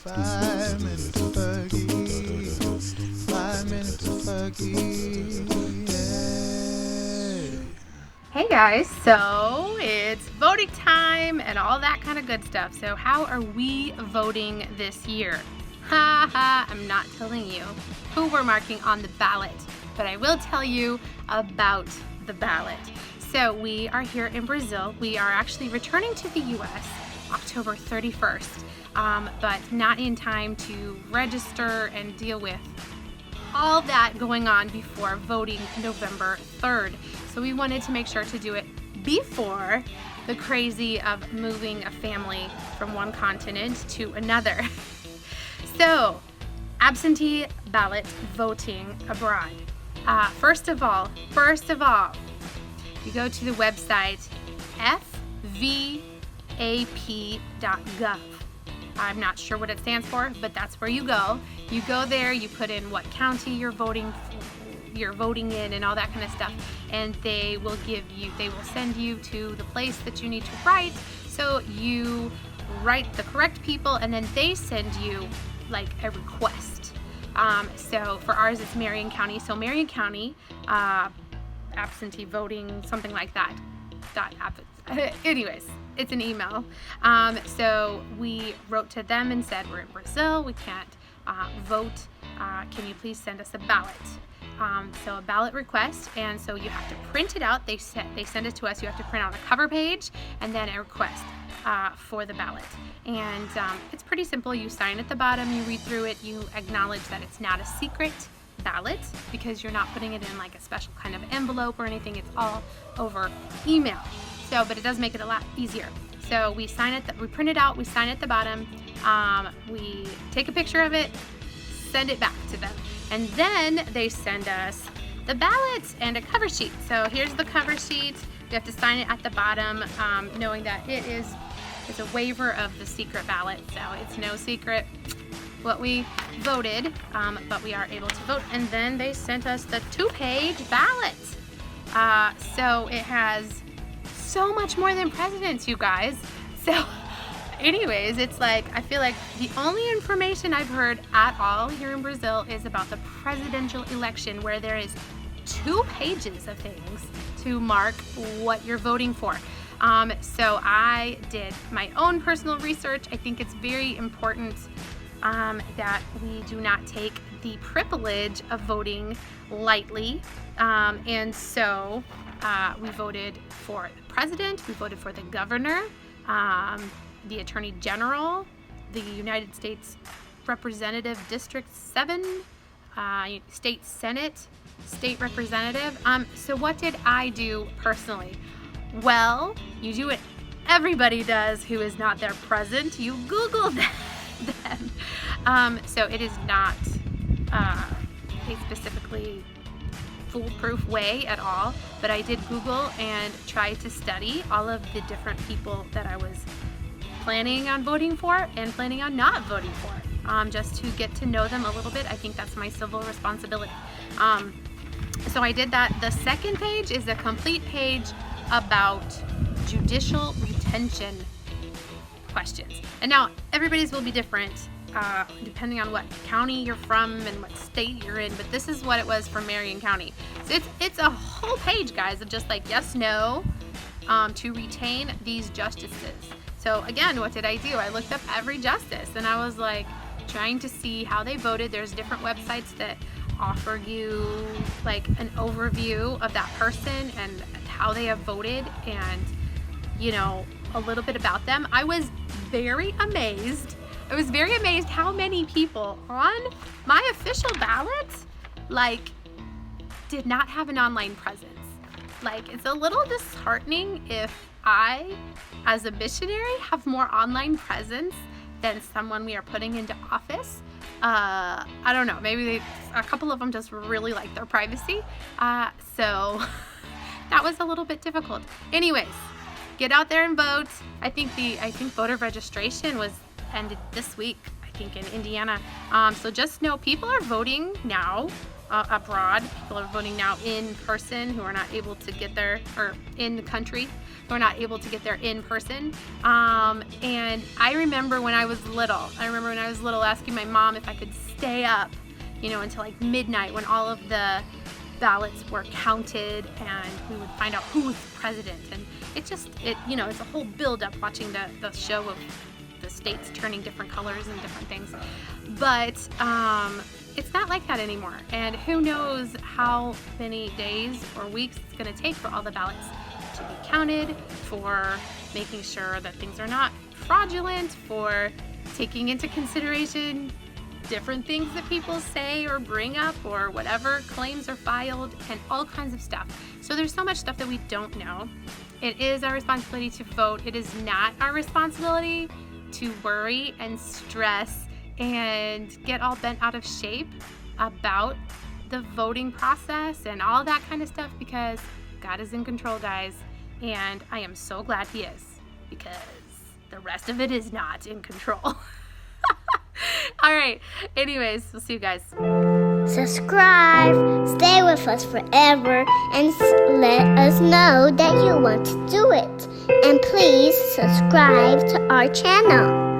5 minutes of Fergie. 5 minutes of Fergie. Yeah. Hey guys, so it's voting time and all that kind of good stuff. So how are we voting this year? Ha ha, I'm not telling you who we're marking on the ballot, but I will tell you about the ballot. So we are here in Brazil. We are actually returning to the US October 31st, but not in time to register and deal with all that going on before voting November 3rd. So we wanted to make sure to do it before the crazy of moving a family from one continent to another. So, absentee ballot voting abroad. First of all, you go to the website fvap.gov. I'm not sure what it stands for, but that's where you go. You go there, you put in what county you're voting in and all that kind of stuff, and they will send you to the place that you need to write. So you write the correct people, and then they send you like a request. So for ours, it's Marion County. So Marion County, absentee voting, something like that. Anyways, it's an email. So we wrote to them and said, we're in Brazil, we can't vote. Can you please send us a ballot? So a ballot request, and so you have to print it out. They send it to us. You have to print out a cover page and then a request for the ballot. And it's pretty simple. You sign at the bottom, you read through it, you acknowledge that it's not a secret ballot because you're not putting it in like a special kind of envelope or anything. It's all over email. So, but it does make it a lot easier. So we sign it, we print it out, we sign at the bottom, we take a picture of it, send it back to them. And then they send us the ballot and a cover sheet. So here's the cover sheet. You have to sign it at the bottom, knowing that it's a waiver of the secret ballot. So it's no secret what we voted, but we are able to vote. And then they sent us the 2-page ballot. So it has so much more than presidents, you guys. So anyways, it's like, I feel like the only information I've heard at all here in Brazil is about the presidential election, where there is 2 pages of things to mark what you're voting for. So I did my own personal research. I think it's very important that we do not take the privilege of voting lightly. And so we voted for the president, we voted for the governor, the Attorney General, the United States Representative District 7, State Senate, State Representative. So what did I do personally? Well, you do what everybody does who is not there present. You Google them. So it is not a specifically foolproof way at all, but I did Google and try to study all of the different people that I was planning on voting for and planning on not voting for, just to get to know them a little bit. I think that's my civil responsibility. So I did that. The second page is a complete page about judicial retention questions. And now everybody's will be different depending on what county you're from and what state you're in, but this is what it was for Marion County. So it's a whole page, guys, of just like yes, no, to retain these justices. So again, what did I do? I looked up every justice and I was like trying to see how they voted. There's different websites that offer you like an overview of that person and how they have voted and, you know, a little bit about them. I was very amazed how many people on my official ballot like did not have an online presence. Like, it's a little disheartening if I, as a missionary, have more online presence than someone we are putting into office. I don't know, maybe a couple of them just really like their privacy. So that was a little bit difficult. Anyways, get out there and vote. I think voter registration was ended this week. I think in Indiana. So just know people are voting now abroad. People are voting now in person who are not able to get there, or in the country who are not able to get there in person. And I remember when I was little, asking my mom if I could stay up, until like midnight when all of the ballots were counted and we would find out who was president. And it's a whole build up watching the show of the states turning different colors and different things. But it's not like that anymore. And who knows how many days or weeks it's going to take for all the ballots to be counted, for making sure that things are not fraudulent, for taking into consideration different things that people say or bring up, or whatever claims are filed, and all kinds of stuff. So there's so much stuff that we don't know. It is our responsibility to vote. It is not our responsibility to worry and stress and get all bent out of shape about the voting process and all that kind of stuff, because God is in control, guys, and I am so glad He is, because the rest of it is not in control. All right. Anyways, we'll see you guys. Subscribe, stay with us forever, and let us know that you want to do it. And please subscribe to our channel.